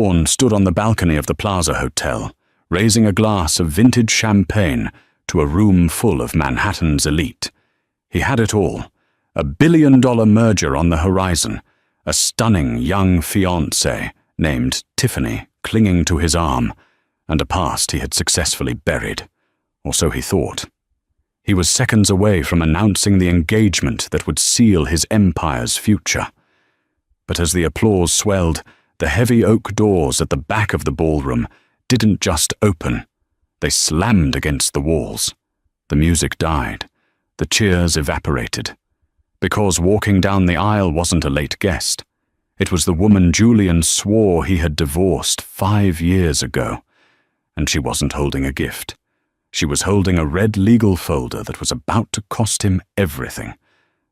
Thorne stood on the balcony of the Plaza Hotel, raising a glass of vintage champagne to a room full of Manhattan's elite. He had it all: a billion-dollar merger on the horizon, a stunning young fiancée named Tiffany clinging to his arm, and a past he had successfully buried, or so he thought. He was seconds away from announcing the engagement that would seal his empire's future. But as the applause swelled, the heavy oak doors at the back of the ballroom didn't just open, they slammed against the walls. The music died, the cheers evaporated, because walking down the aisle wasn't a late guest. It was the woman Julian swore he had divorced 5 years ago, and she wasn't holding a gift. She was holding a red legal folder that was about to cost him everything.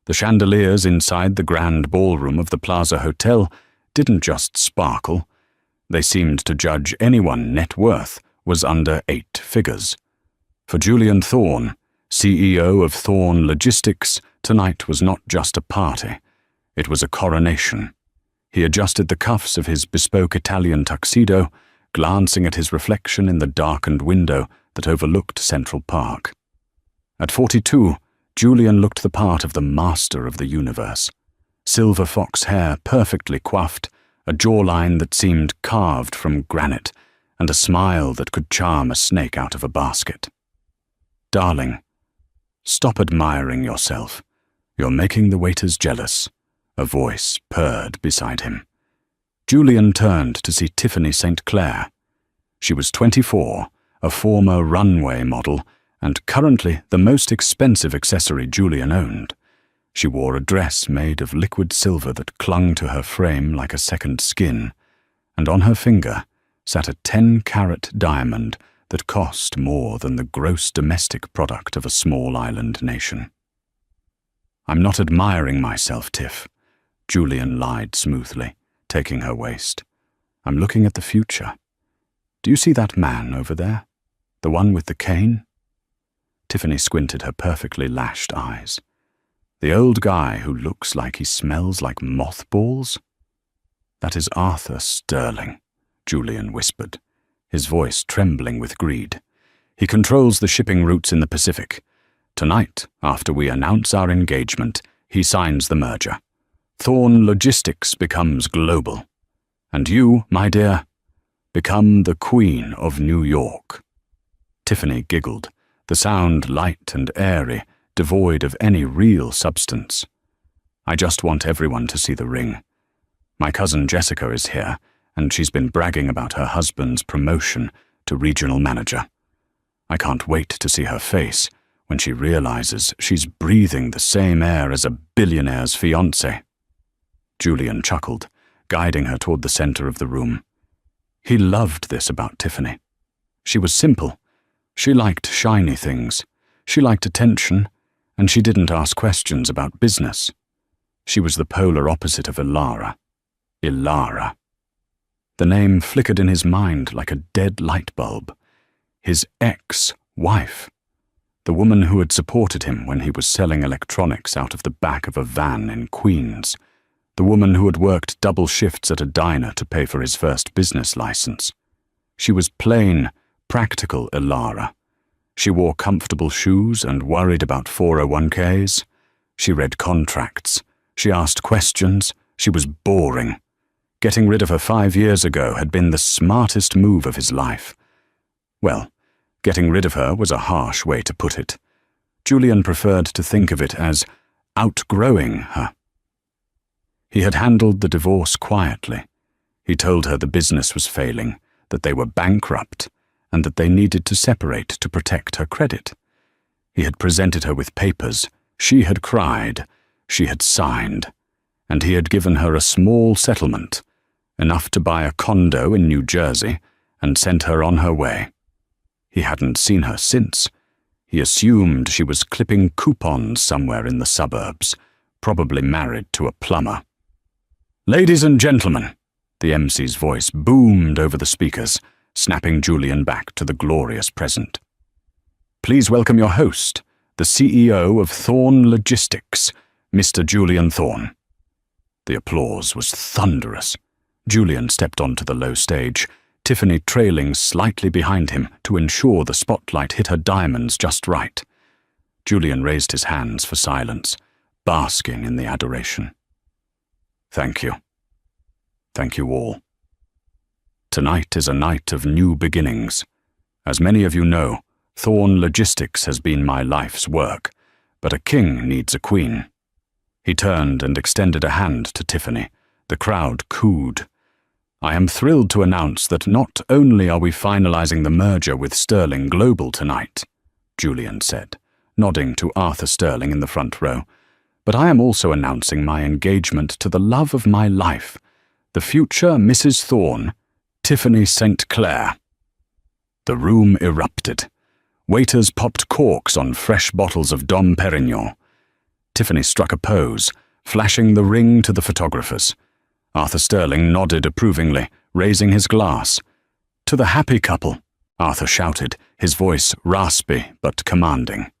The chandeliers inside the grand ballroom of the Plaza Hotel didn't just sparkle. They seemed to judge anyone net worth was under 8 figures. For Julian Thorne, CEO of Thorne Logistics, tonight was not just a party. It was a coronation. He adjusted the cuffs of his bespoke Italian tuxedo, glancing at his reflection in the darkened window that overlooked Central Park. At 42, Julian looked the part of the master of the universe. Silver fox hair perfectly coiffed, a jawline that seemed carved from granite, and a smile that could charm a snake out of a basket. "Darling, stop admiring yourself. You're making the waiters jealous," a voice purred beside him. Julian turned to see Tiffany St. Clair. She was 24, a former runway model, and currently the most expensive accessory Julian owned. She wore a dress made of liquid silver that clung to her frame like a second skin, and on her finger sat a 10-carat diamond that cost more than the gross domestic product of a small island nation. "I'm not admiring myself, Tiff," Julian lied smoothly, taking her waist. "I'm looking at the future. Do you see that man over there? The one with the cane?" Tiffany squinted her perfectly lashed eyes. "The old guy who looks like he smells like mothballs?" "That is Arthur Sterling," Julian whispered, his voice trembling with greed. "He controls the shipping routes in the Pacific. Tonight, after we announce our engagement, he signs the merger. Thorne Logistics becomes global. And you, my dear, become the Queen of New York." Tiffany giggled, the sound light and airy, devoid of any real substance. "I just want everyone to see the ring. My cousin Jessica is here, and she's been bragging about her husband's promotion to regional manager. I can't wait to see her face when she realizes she's breathing the same air as a billionaire's fiancé." Julian chuckled, guiding her toward the center of the room. He loved this about Tiffany. She was simple. She liked shiny things. She liked attention, and she didn't ask questions about business. She was the polar opposite of Ilara. Ilara. The name flickered in his mind like a dead light bulb. His ex-wife. The woman who had supported him when he was selling electronics out of the back of a van in Queens. The woman who had worked double shifts at a diner to pay for his first business license. She was plain, practical Ilara. She wore comfortable shoes and worried about 401ks. She read contracts. She asked questions. She was boring. Getting rid of her 5 years ago had been the smartest move of his life. Well, getting rid of her was a harsh way to put it. Julian preferred to think of it as outgrowing her. He had handled the divorce quietly. He told her the business was failing, that they were bankrupt, and that they needed to separate to protect her credit. He had presented her with papers. She had cried. She had signed. And he had given her a small settlement, enough to buy a condo in New Jersey, and sent her on her way. He hadn't seen her since. He assumed she was clipping coupons somewhere in the suburbs, probably married to a plumber. "Ladies and gentlemen," the MC's voice boomed over the speakers, snapping Julian back to the glorious present. "Please welcome your host, the CEO of Thorne Logistics, Mr. Julian Thorne." The applause was thunderous. Julian stepped onto the low stage, Tiffany trailing slightly behind him to ensure the spotlight hit her diamonds just right. Julian raised his hands for silence, basking in the adoration. Thank you. Thank you all. Tonight is a night of new beginnings. As many of you know, Thorn Logistics has been my life's work, but a king needs a queen. He turned and extended a hand to Tiffany. The crowd cooed. I am thrilled to announce that not only are we finalizing the merger with Sterling Global tonight, Julian said, nodding to Arthur Sterling in the front row, but I am also announcing my engagement to the love of my life, the future Mrs. Thorn, Tiffany St. Clair. The room erupted. Waiters popped corks on fresh bottles of Dom Perignon. Tiffany struck a pose, flashing the ring to the photographers. Arthur Sterling nodded approvingly, raising his glass. To the happy couple, Arthur shouted, his voice raspy but commanding.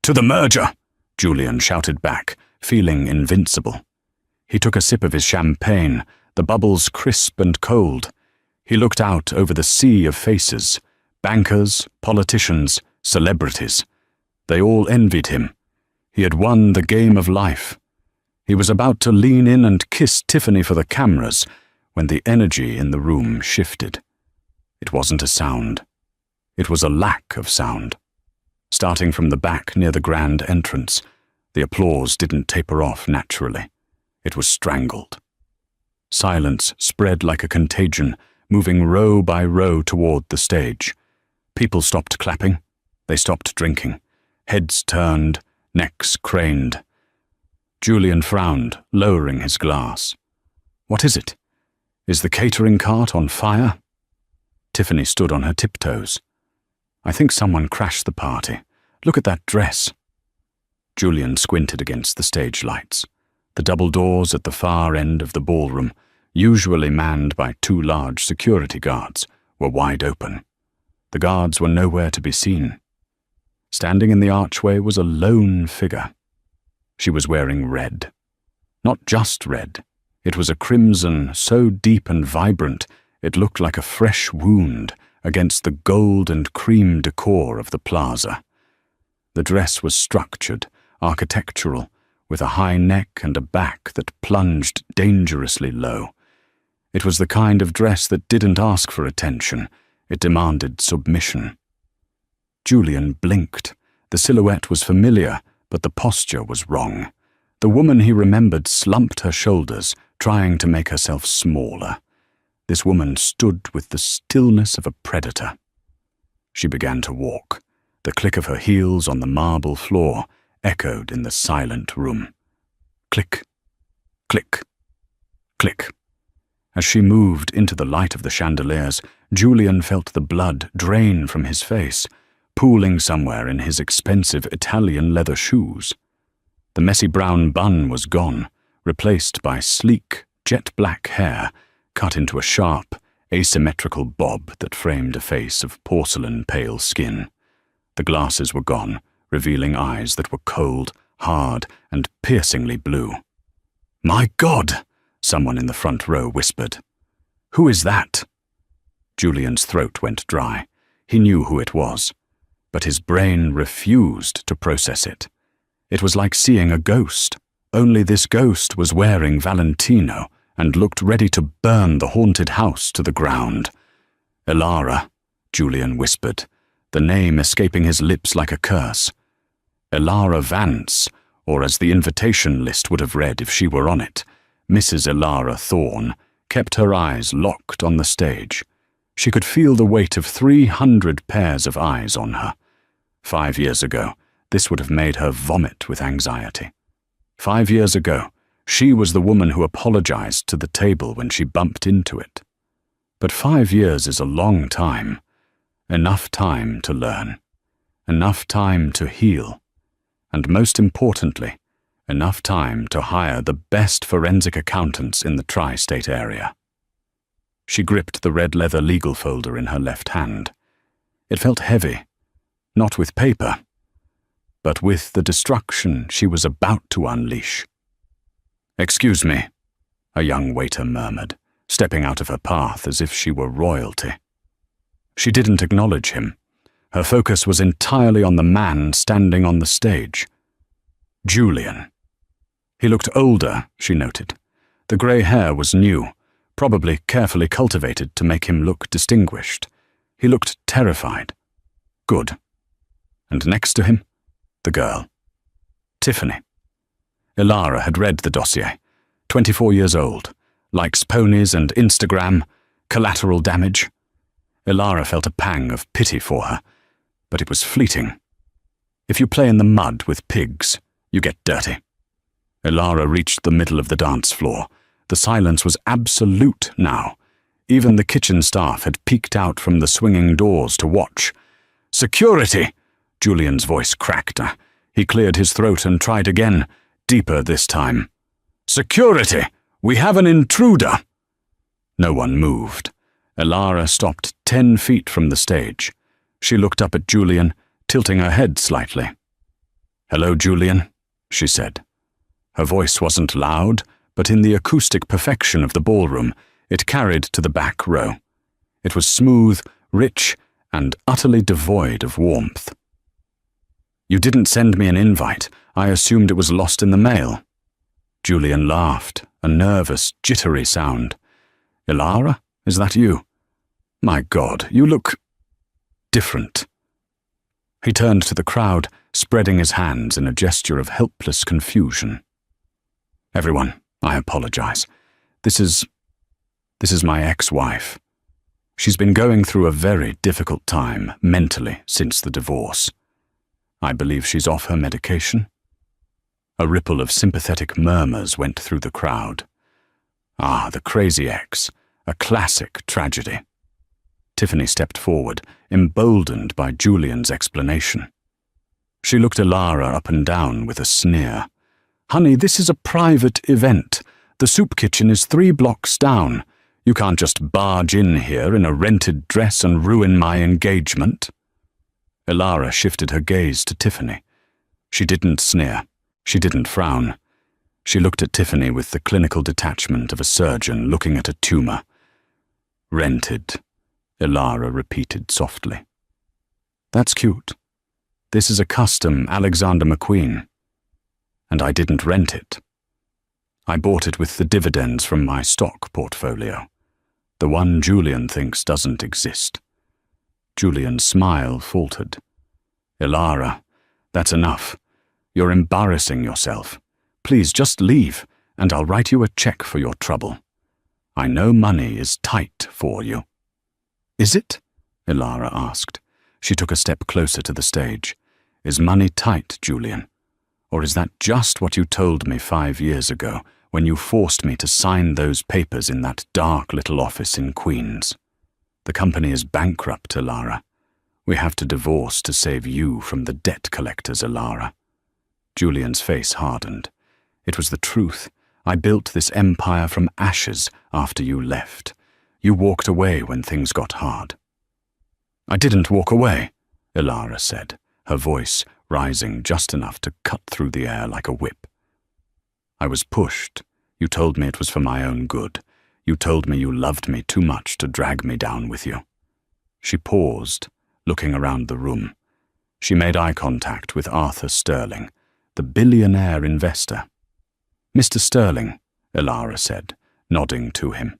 To the merger, Julian shouted back, feeling invincible. He took a sip of his champagne, the bubbles crisp and cold. He looked out over the sea of faces, bankers, politicians, celebrities. They all envied him. He had won the game of life. He was about to lean in and kiss Tiffany for the cameras when the energy in the room shifted. It wasn't a sound. It was a lack of sound. Starting from the back near the grand entrance, the applause didn't taper off naturally. It was strangled. Silence spread like a contagion, moving row by row toward the stage. People stopped clapping. They stopped drinking. Heads turned, necks craned. Julian frowned, lowering his glass. What is it? Is the catering cart on fire? Tiffany stood on her tiptoes. I think someone crashed the party. Look at that dress. Julian squinted against the stage lights. The double doors at the far end of the ballroom, usually manned by 2 large security guards, were wide open. The guards were nowhere to be seen. Standing in the archway was a lone figure. She was wearing red. Not just red. It was a crimson so deep and vibrant it looked like a fresh wound against the gold and cream decor of the plaza. The dress was structured, architectural, with a high neck and a back that plunged dangerously low. It was the kind of dress that didn't ask for attention. It demanded submission. Julian blinked. The silhouette was familiar, but the posture was wrong. The woman he remembered slumped her shoulders, trying to make herself smaller. This woman stood with the stillness of a predator. She began to walk. The click of her heels on the marble floor echoed in the silent room. Click, click, click. As she moved into the light of the chandeliers, Julian felt the blood drain from his face, pooling somewhere in his expensive Italian leather shoes. The messy brown bun was gone, replaced by sleek, jet-black hair cut into a sharp, asymmetrical bob that framed a face of porcelain-pale skin. The glasses were gone, revealing eyes that were cold, hard, and piercingly blue. "My God!" someone in the front row whispered. "Who is that?" Julian's throat went dry. He knew who it was, but his brain refused to process it. It was like seeing a ghost, only this ghost was wearing Valentino and looked ready to burn the haunted house to the ground. "Elara," Julian whispered, the name escaping his lips like a curse. Elara Vance, or as the invitation list would have read if she were on it, Mrs. Elara Thorn, kept her eyes locked on the stage. She could feel the weight of 300 pairs of eyes on her. 5 years ago, this would have made her vomit with anxiety. 5 years ago, she was the woman who apologized to the table when she bumped into it. But 5 years is a long time. Enough time to learn. Enough time to heal. And most importantly, enough time to hire the best forensic accountants in the tri-state area. She gripped the red leather legal folder in her left hand. It felt heavy, not with paper, but with the destruction she was about to unleash. "Excuse me," a young waiter murmured, stepping out of her path as if she were royalty. She didn't acknowledge him. Her focus was entirely on the man standing on the stage. Julian. He looked older, she noted. The grey hair was new, probably carefully cultivated to make him look distinguished. He looked terrified. Good. And next to him, the girl. Tiffany. Ilara had read the dossier. 24 years old. Likes ponies and Instagram. Collateral damage. Ilara felt a pang of pity for her, but it was fleeting. If you play in the mud with pigs, you get dirty. Ilara reached the middle of the dance floor. The silence was absolute now. Even the kitchen staff had peeked out from the swinging doors to watch. "Security!" Julian's voice cracked. He cleared his throat and tried again, deeper this time. "Security! We have an intruder!" No one moved. Ilara stopped 10 feet from the stage. She looked up at Julian, tilting her head slightly. "Hello, Julian," she said. Her voice wasn't loud, but in the acoustic perfection of the ballroom, it carried to the back row. It was smooth, rich, and utterly devoid of warmth. "You didn't send me an invite. I assumed it was lost in the mail." Julian laughed, a nervous, jittery sound. "Ilara, is that you? My God, you look different." He turned to the crowd, spreading his hands in a gesture of helpless confusion. "Everyone, I apologize. This is my ex-wife. She's been going through a very difficult time mentally since the divorce. I believe she's off her medication." A ripple of sympathetic murmurs went through the crowd. Ah, the crazy ex, a classic tragedy. Tiffany stepped forward, emboldened by Julian's explanation. She looked Ilara up and down with a sneer. "Honey, this is a private event. The soup kitchen is 3 blocks down. You can't just barge in here in a rented dress and ruin my engagement." Ilara shifted her gaze to Tiffany. She didn't sneer. She didn't frown. She looked at Tiffany with the clinical detachment of a surgeon looking at a tumor. "Rented," Ilara repeated softly. "That's cute. This is a custom Alexander McQueen. And I didn't rent it. I bought it with the dividends from my stock portfolio, the one Julian thinks doesn't exist." Julian's smile faltered. "Ilara, that's enough. You're embarrassing yourself. Please just leave, and I'll write you a check for your trouble. I know money is tight for you." "Is it?" Ilara asked. She took a step closer to the stage. "Is money tight, Julian? Or is that just what you told me 5 years ago when you forced me to sign those papers in that dark little office in Queens? The company is bankrupt, Ilara. We have to divorce to save you from the debt collectors, Ilara." Julian's face hardened. "It was the truth. I built this empire from ashes after you left. You walked away when things got hard." "I didn't walk away," Ilara said, her voice rising just enough to cut through the air like a whip. "I was pushed. You told me it was for my own good. You told me you loved me too much to drag me down with you." She paused, looking around the room. She made eye contact with Arthur Sterling, the billionaire investor. "Mr. Sterling," Ilara said, nodding to him,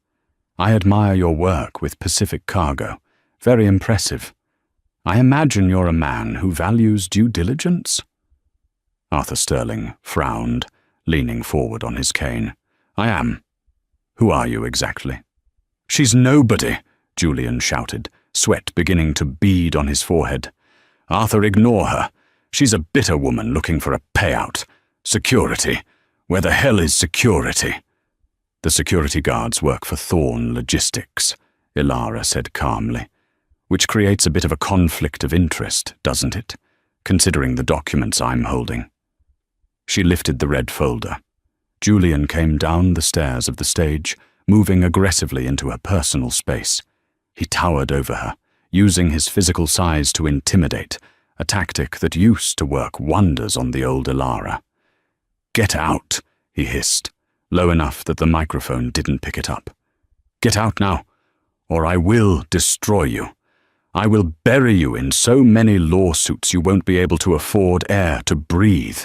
"I admire your work with Pacific Cargo. Very impressive. I imagine you're a man who values due diligence?" Arthur Sterling frowned, leaning forward on his cane. "I am. Who are you exactly?" "She's nobody," Julian shouted, sweat beginning to bead on his forehead. "Arthur, ignore her. She's a bitter woman looking for a payout. Security. Where the hell is security?" "The security guards work for Thorn Logistics," Ilara said calmly. "Which creates a bit of a conflict of interest, doesn't it, considering the documents I'm holding?" She lifted the red folder. Julian came down the stairs of the stage, moving aggressively into her personal space. He towered over her, using his physical size to intimidate, a tactic that used to work wonders on the old Ilara. "Get out," he hissed, low enough that the microphone didn't pick it up. Get out now, or I will destroy you. I will bury you in so many lawsuits you won't be able to afford air to breathe.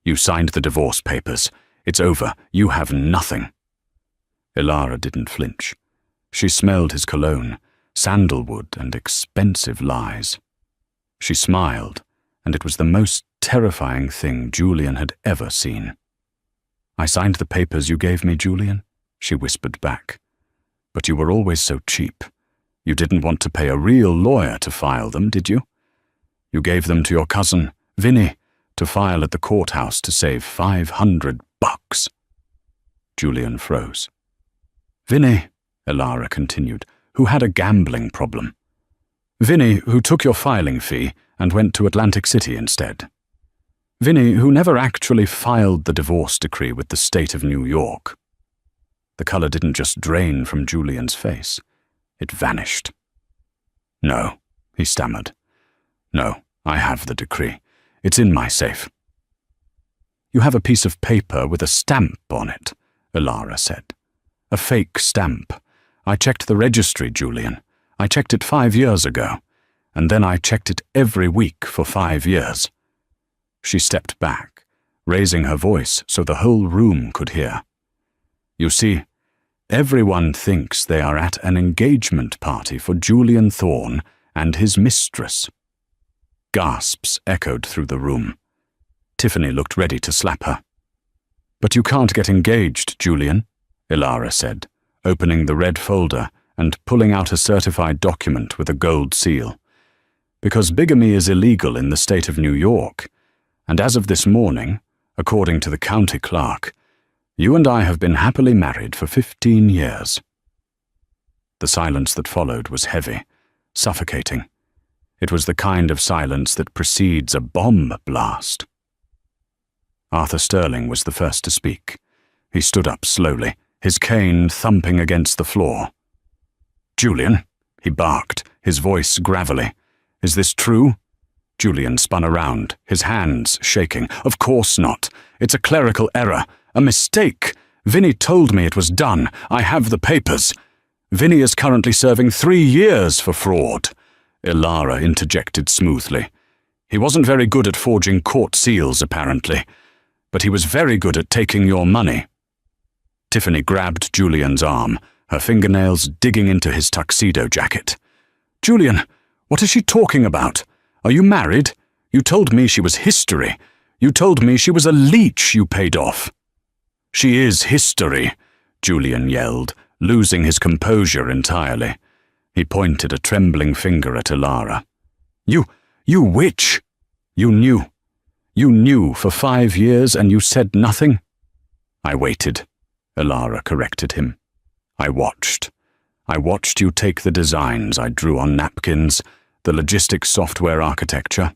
You signed the divorce papers. It's over. You have nothing." Ilara didn't flinch. She smelled his cologne, sandalwood and expensive lies. She smiled, and it was the most terrifying thing Julian had ever seen. "I signed the papers you gave me, Julian," she whispered back. "But you were always so cheap. You didn't want to pay a real lawyer to file them, did you? You gave them to your cousin, Vinny, to file at the courthouse to save $500. Julian froze. "Vinny," Ilara continued, "who had a gambling problem. Vinny, who took your filing fee and went to Atlantic City instead. Vinny, who never actually filed the divorce decree with the state of New York." The color didn't just drain from Julian's face. It vanished. "No," he stammered. "No, I have the decree. It's in my safe." "You have a piece of paper with a stamp on it," Ilara said. "A fake stamp. I checked the registry, Julian. I checked it 5 years ago, and then I checked it every week for 5 years. She stepped back, raising her voice so the whole room could hear. "You see, everyone thinks they are at an engagement party for Julian Thorne and his mistress." Gasps echoed through the room. Tiffany looked ready to slap her. "But you can't get engaged, Julian," Ilara said, opening the red folder and pulling out a certified document with a gold seal. "Because bigamy is illegal in the state of New York, and as of this morning, according to the county clerk, you and I have been happily married for 15 years. The silence that followed was heavy, suffocating. It was the kind of silence that precedes a bomb blast. Arthur Sterling was the first to speak. He stood up slowly, his cane thumping against the floor. "Julian," he barked, his voice gravelly. "Is this true?" Julian spun around, his hands shaking. "Of course not. It's a clerical error. A mistake. Vinny told me it was done. I have the papers. Vinny is currently serving 3 years for fraud," Ilara interjected smoothly. "He wasn't very good at forging court seals, apparently, but he was very good at taking your money." Tiffany grabbed Julian's arm, her fingernails digging into his tuxedo jacket. "Julian, what is she talking about? Are you married? You told me she was history. You told me she was a leech you paid off." "She is history," Julian yelled, losing his composure entirely. He pointed a trembling finger at Ilara. You witch! You knew for 5 years and you said nothing?" "I waited," Ilara corrected him. I watched you take the designs I drew on napkins, the logistics software architecture,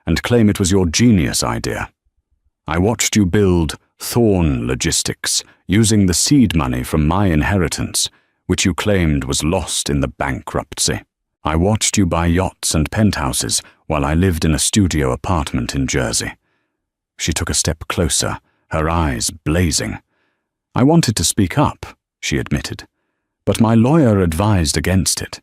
and claim it was your genius idea. I watched you build Thorne Logistics using the seed money from my inheritance, which you claimed was lost in the bankruptcy. I watched you buy yachts and penthouses while I lived in a studio apartment in Jersey. She took a step closer, her eyes blazing. "I wanted to speak up," she admitted, "but my lawyer advised against it.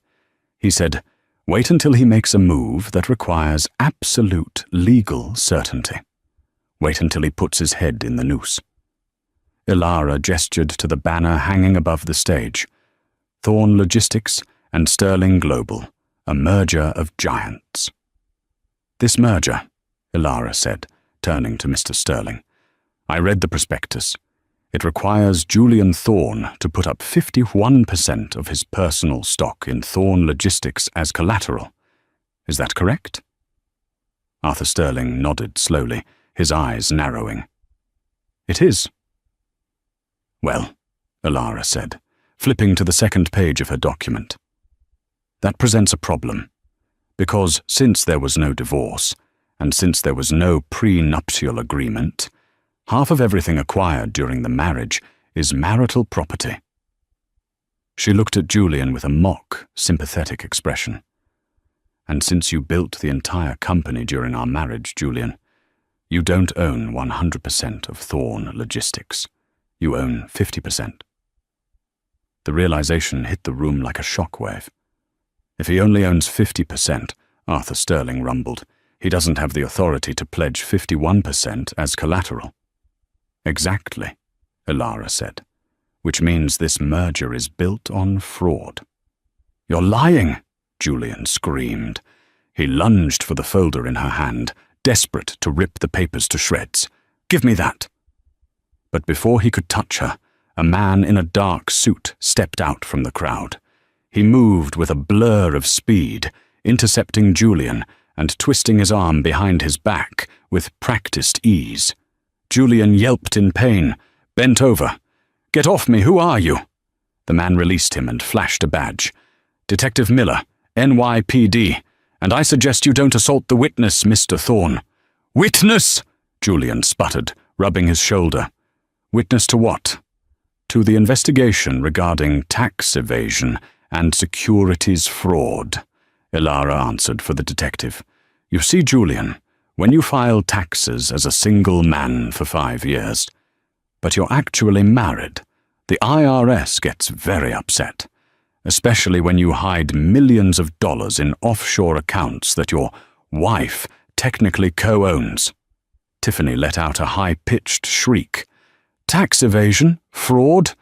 He said, wait until he makes a move that requires absolute legal certainty. Wait until he puts his head in the noose." Ilara gestured to the banner hanging above the stage. Thorne Logistics and Sterling Global, a merger of giants. "This merger," Ilara said, turning to Mr. Sterling. "I read the prospectus. It requires Julian Thorne to put up 51% of his personal stock in Thorne Logistics as collateral. Is that correct?" Arthur Sterling nodded slowly, his eyes narrowing. "It is." "Well," Ilara said, flipping to the second page of her document. "That presents a problem, because since there was no divorce, and since there was no prenuptial agreement, half of everything acquired during the marriage is marital property." She looked at Julian with a mock, sympathetic expression. "And since you built the entire company during our marriage, Julian, you don't own 100% of Thorne Logistics. You own 50%. The realization hit the room like a shockwave. If he only owns 50%, Arthur Sterling rumbled, he doesn't have the authority to pledge 51% as collateral. Exactly, Ilara said, which means this merger is built on fraud. You're lying, Julian screamed. He lunged for the folder in her hand, desperate to rip the papers to shreds. Give me that. But before he could touch her, a man in a dark suit stepped out from the crowd. He moved with a blur of speed, intercepting Julian and twisting his arm behind his back with practiced ease. Julian yelped in pain, bent over. Get off me, who are you? The man released him and flashed a badge. Detective Miller, NYPD, and I suggest you don't assault the witness, Mr. Thorne. Witness? Julian sputtered, rubbing his shoulder. Witness to what? To the investigation regarding tax evasion and securities fraud, Ilara answered for the detective. You see, Julian, when you file taxes as a single man for 5 years, but you're actually married, the IRS gets very upset, especially when you hide millions of dollars in offshore accounts that your wife technically co-owns. Tiffany let out a high-pitched shriek. Tax evasion? Fraud?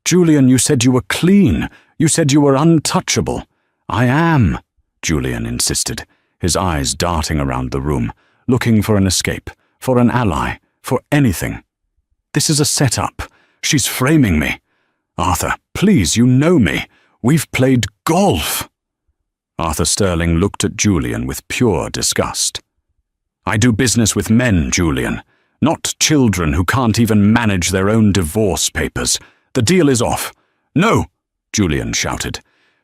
Julian, you said you were clean. You said you were untouchable. I am, Julian insisted, his eyes darting around the room, looking for an escape, for an ally, for anything. This is a setup. She's framing me. Arthur, please, you know me. We've played golf. Arthur Sterling looked at Julian with pure disgust. I do business with men, Julian, not children who can't even manage their own divorce papers. The deal is off. No, Julian shouted.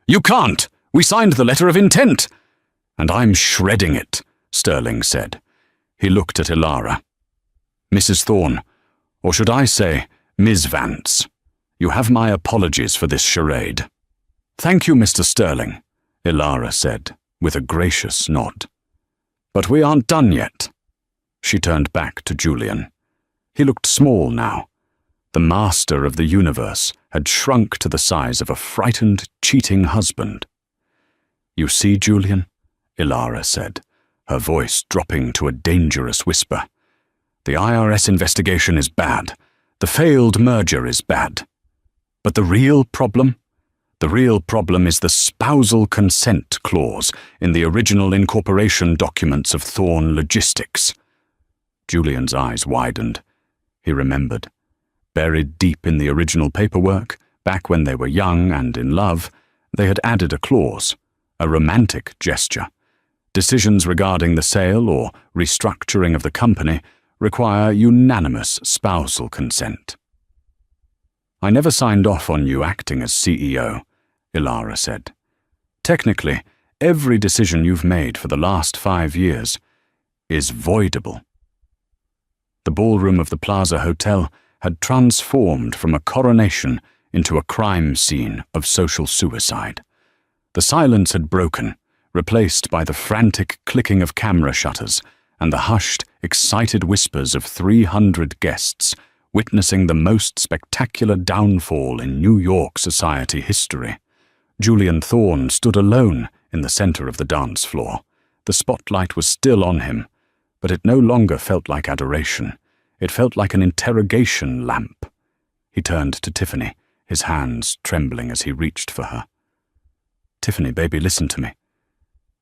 You can't. We signed the letter of intent. And I'm shredding it, Sterling said. He looked at Ilara. Mrs. Thorne, or should I say, Ms. Vance, you have my apologies for this charade. Thank you, Mr. Sterling, Ilara said, with a gracious nod. But we aren't done yet. She turned back to Julian. He looked small now. The master of the universe had shrunk to the size of a frightened, cheating husband. You see, Julian, Ilara said, her voice dropping to a dangerous whisper. The IRS investigation is bad. The failed merger is bad. But the real problem? The real problem is the spousal consent clause in the original incorporation documents of Thorne Logistics. Julian's eyes widened. He remembered. Buried deep in the original paperwork, back when they were young and in love, they had added a clause, a romantic gesture. Decisions regarding the sale or restructuring of the company require unanimous spousal consent. I never signed off on you acting as CEO, Ilara said. Technically, every decision you've made for the last 5 years is voidable. The ballroom of the Plaza Hotel had transformed from a coronation into a crime scene of social suicide. The silence had broken, replaced by the frantic clicking of camera shutters and the hushed, excited whispers of 300 guests witnessing the most spectacular downfall in New York society history. Julian Thorne stood alone in the center of the dance floor. The spotlight was still on him, but it no longer felt like adoration. It felt like an interrogation lamp. He turned to Tiffany, his hands trembling as he reached for her. Tiffany, baby, listen to me.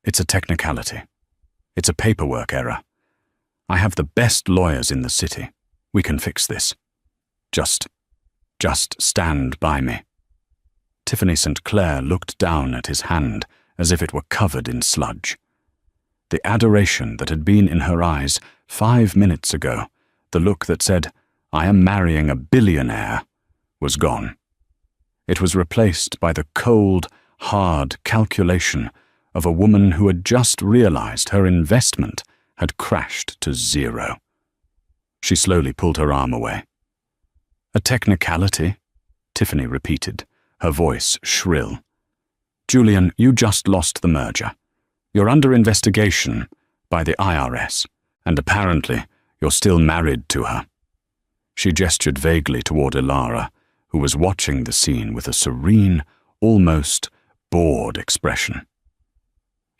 It's a technicality. It's a paperwork error. I have the best lawyers in the city. We can fix this. Just stand by me. Tiffany St. Clair looked down at his hand as if it were covered in sludge. The adoration that had been in her eyes 5 minutes ago, the look that said, I am marrying a billionaire, was gone. It was replaced by the cold, hard calculation of a woman who had just realized her investment had crashed to zero. She slowly pulled her arm away. A technicality, Tiffany repeated, her voice shrill. Julian, you just lost the merger. You're under investigation by the IRS, and apparently you're still married to her. She gestured vaguely toward Ilara, who was watching the scene with a serene, almost bored expression.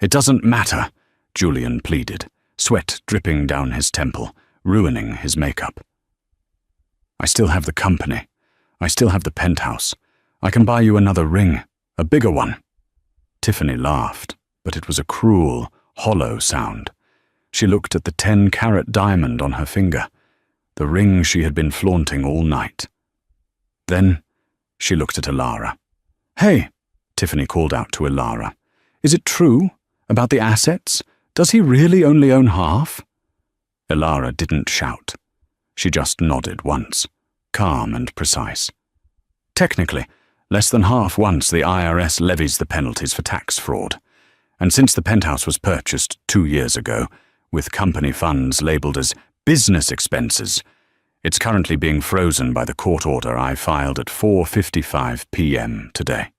"It doesn't matter," Julian pleaded, sweat dripping down his temple, ruining his makeup. "I still have the company. I still have the penthouse. I can buy you another ring, a bigger one." Tiffany laughed, but it was a cruel, hollow sound. She looked at the 10-carat diamond on her finger, the ring she had been flaunting all night. Then she looked at Ilara. "Hey," Tiffany called out to Ilara. "Is it true about the assets? Does he really only own half?" Ilara didn't shout. She just nodded once, calm and precise. "Technically, less than half once the IRS levies the penalties for tax fraud. And since the penthouse was purchased 2 years ago, with company funds labelled as business expenses, it's currently being frozen by the court order I filed at 4:55 p.m. today."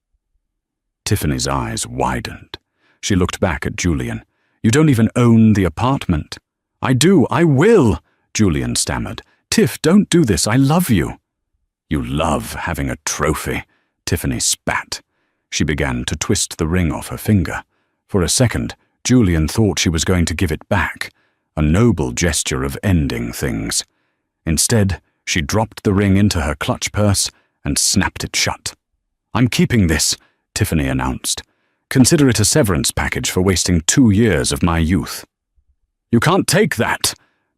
Tiffany's eyes widened. She looked back at Julian. "You don't even own the apartment." "I do, I will," Julian stammered. "Tiff, don't do this, I love you." "You love having a trophy," Tiffany spat. She began to twist the ring off her finger. For a second, Julian thought she was going to give it back, a noble gesture of ending things. Instead, she dropped the ring into her clutch purse and snapped it shut. "I'm keeping this," Tiffany announced. "Consider it a severance package for wasting 2 years of my youth." "You can't take that!"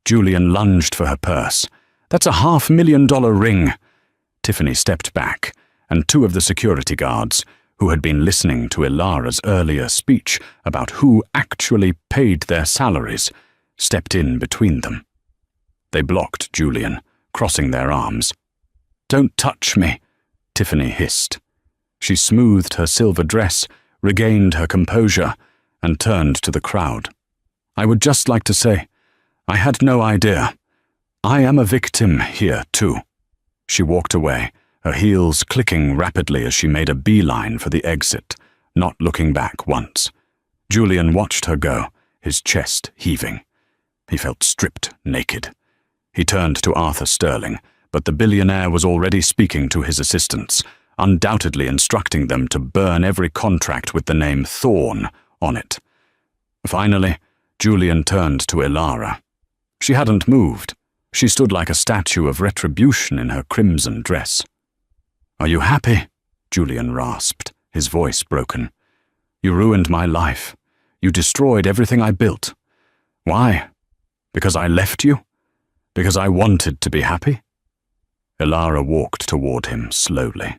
Julian lunged for her purse. "That's a $500,000 ring." Tiffany stepped back, and 2 of the security guards, who had been listening to Ilara's earlier speech about who actually paid their salaries, stepped in between them. They blocked Julian, crossing their arms. "Don't touch me," Tiffany hissed. She smoothed her silver dress, regained her composure, and turned to the crowd. "I would just like to say, I had no idea. I am a victim here, too." She walked away, her heels clicking rapidly as she made a beeline for the exit, not looking back once. Julian watched her go, his chest heaving. He felt stripped naked. He turned to Arthur Sterling, but the billionaire was already speaking to his assistants, undoubtedly instructing them to burn every contract with the name Thorne on it. Finally, Julian turned to Ilara. She hadn't moved. She stood like a statue of retribution in her crimson dress. "Are you happy?" Julian rasped, his voice broken. "You ruined my life. You destroyed everything I built. Why? Because I left you? Because I wanted to be happy?" Ilara walked toward him slowly.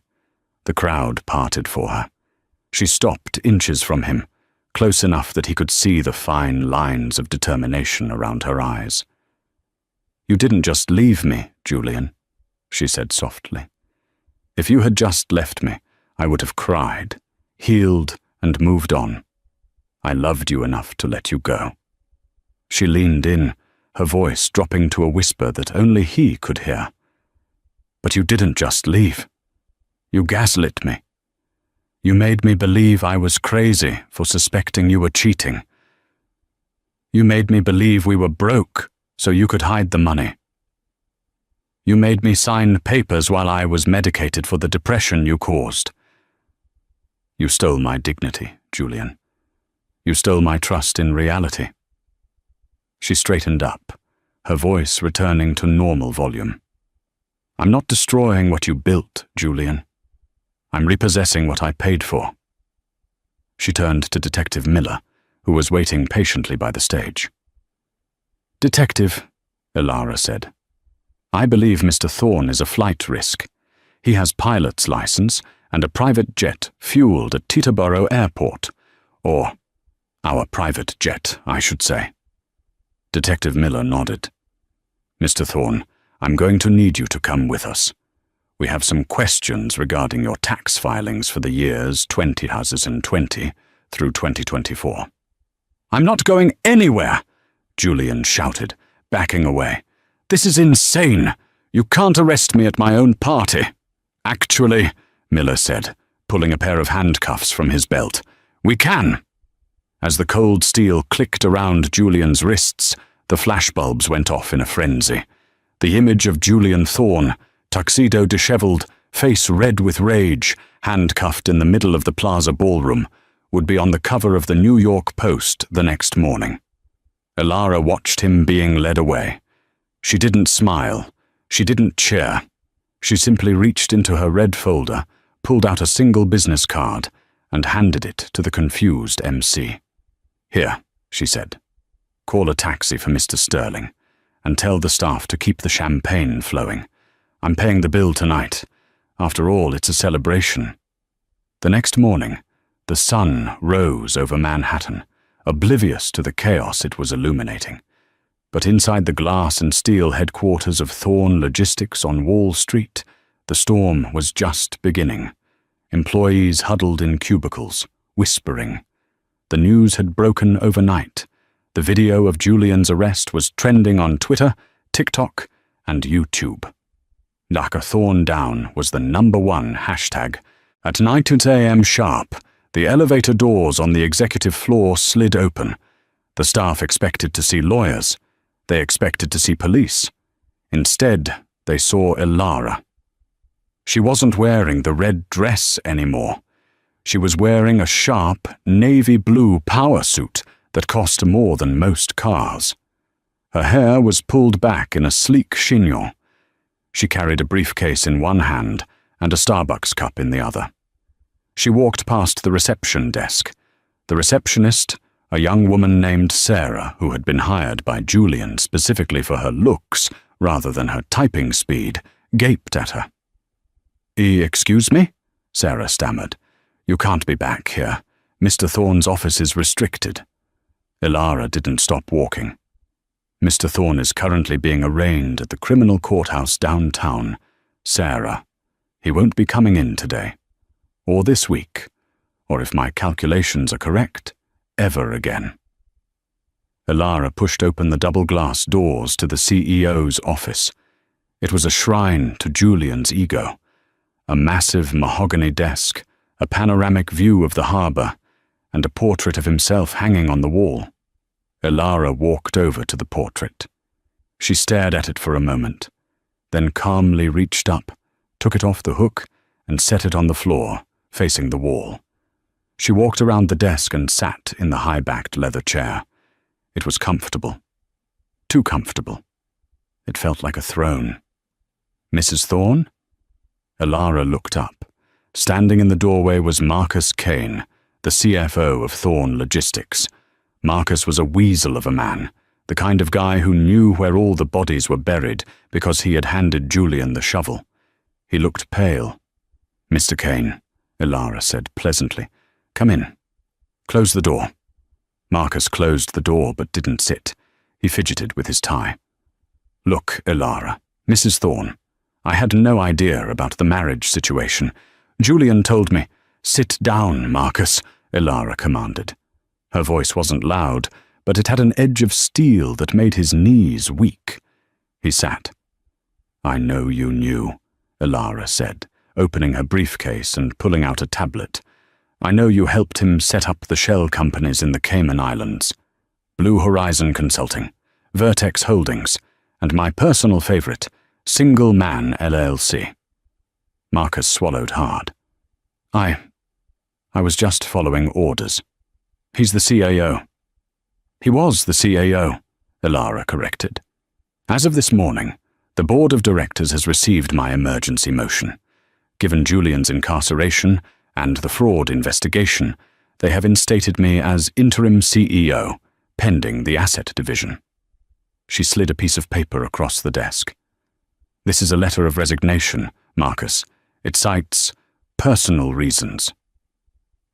The crowd parted for her. She stopped inches from him, close enough that he could see the fine lines of determination around her eyes. "You didn't just leave me, Julian," she said softly. "If you had just left me, I would have cried, healed, and moved on. I loved you enough to let you go." She leaned in, her voice dropping to a whisper that only he could hear. "But you didn't just leave. You gaslit me. You made me believe I was crazy for suspecting you were cheating. You made me believe we were broke so you could hide the money. You made me sign papers while I was medicated for the depression you caused. You stole my dignity, Julian. You stole my trust in reality." She straightened up, her voice returning to normal volume. "I'm not destroying what you built, Julian. I'm repossessing what I paid for." She turned to Detective Miller, who was waiting patiently by the stage. "Detective," Ilara said, "I believe Mr. Thorne is a flight risk. He has pilot's license and a private jet fueled at Teterboro Airport. Or, our private jet, I should say." Detective Miller nodded. "Mr. Thorne, I'm going to need you to come with us. We have some questions regarding your tax filings for the years 2020 through 2024. "I'm not going anywhere!" Julian shouted, backing away. "This is insane! You can't arrest me at my own party." "Actually," Miller said, pulling a pair of handcuffs from his belt, "we can." As the cold steel clicked around Julian's wrists, the flashbulbs went off in a frenzy. The image of Julian Thorne, tuxedo disheveled, face red with rage, handcuffed in the middle of the Plaza ballroom, would be on the cover of the New York Post the next morning. Elara watched him being led away. She didn't smile. She didn't cheer. She simply reached into her red folder, pulled out a single business card, and handed it to the confused MC. "Here," she said. "Call a taxi for Mr. Sterling, and tell the staff to keep the champagne flowing. I'm paying the bill tonight. After all, it's a celebration." The next morning, the sun rose over Manhattan, oblivious to the chaos it was illuminating. But inside the glass and steel headquarters of Thorne Logistics on Wall Street, the storm was just beginning. Employees huddled in cubicles, whispering. The news had broken overnight. The video of Julian's arrest was trending on Twitter, TikTok, and YouTube. "Knock a Thorne down" was the #1 hashtag. At 9 a.m. sharp, the elevator doors on the executive floor slid open. The staff expected to see lawyers. They expected to see police. Instead, they saw Elara. She wasn't wearing the red dress anymore. She was wearing a sharp, navy blue power suit that cost more than most cars. Her hair was pulled back in a sleek chignon. She carried a briefcase in one hand and a Starbucks cup in the other. She walked past the reception desk. The receptionist, a young woman named Sarah, who had been hired by Julian specifically for her looks rather than her typing speed, gaped at her. "Excuse me?" Sarah stammered. "You can't be back here. Mr. Thorne's office is restricted." Elara didn't stop walking. "Mr. Thorne is currently being arraigned at the criminal courthouse downtown. Sarah, he won't be coming in today. Or this week. Or if my calculations are correct, ever again." Elara pushed open the double-glass doors to the CEO's office. It was a shrine to Julian's ego. A massive mahogany desk, a panoramic view of the harbor, and a portrait of himself hanging on the wall. Elara walked over to the portrait. She stared at it for a moment, then calmly reached up, took it off the hook, and set it on the floor, facing the wall. She walked around the desk and sat in the high-backed leather chair. It was comfortable. Too comfortable. It felt like a throne. "Mrs. Thorne?" Elara looked up. Standing in the doorway was Marcus Kane, the CFO of Thorne Logistics. Marcus was a weasel of a man, the kind of guy who knew where all the bodies were buried because he had handed Julian the shovel. He looked pale. "Mr. Kane," Elara said pleasantly. "Come in. Close the door." Marcus closed the door but didn't sit. He fidgeted with his tie. "Look, Elara, Mrs. Thorne, I had no idea about the marriage situation. Julian told me—" "Sit down, Marcus," Elara commanded. Her voice wasn't loud, but it had an edge of steel that made his knees weak. He sat. "I know you knew," Elara said, opening her briefcase and pulling out a tablet. "I know you helped him set up the shell companies in the Cayman Islands. Blue Horizon Consulting, Vertex Holdings, and my personal favorite, Single Man LLC. Marcus swallowed hard. I was just following orders. He's the CAO. He was the CAO, Elara corrected. As of this morning, the board of directors has received my emergency motion. Given Julian's incarceration and the fraud investigation, they have instated me as interim CEO, pending the asset division. She slid a piece of paper across the desk. This is a letter of resignation, Marcus. It cites personal reasons.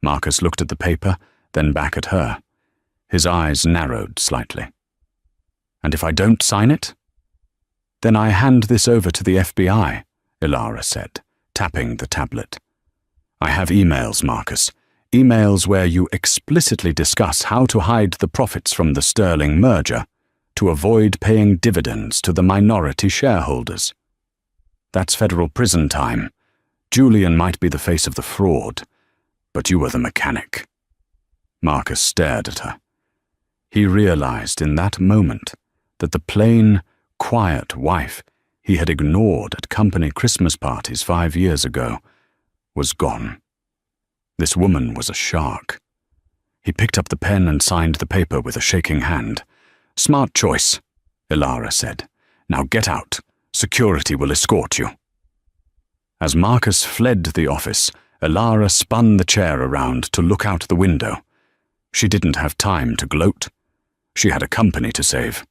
Marcus looked at the paper, then back at her. His eyes narrowed slightly. And if I don't sign it? Then I hand this over to the FBI, Elara said, tapping the tablet. I have emails, Marcus. Emails where you explicitly discuss how to hide the profits from the Sterling merger to avoid paying dividends to the minority shareholders. That's federal prison time. Julian might be the face of the fraud, but you were the mechanic. Marcus stared at her. He realized in that moment that the plain, quiet wife he had ignored at company Christmas parties 5 years ago, was gone. This woman was a shark. He picked up the pen and signed the paper with a shaking hand. "Smart choice," Ilara said. "Now get out. Security will escort you." As Marcus fled the office, Ilara spun the chair around to look out the window. She didn't have time to gloat. She had a company to save.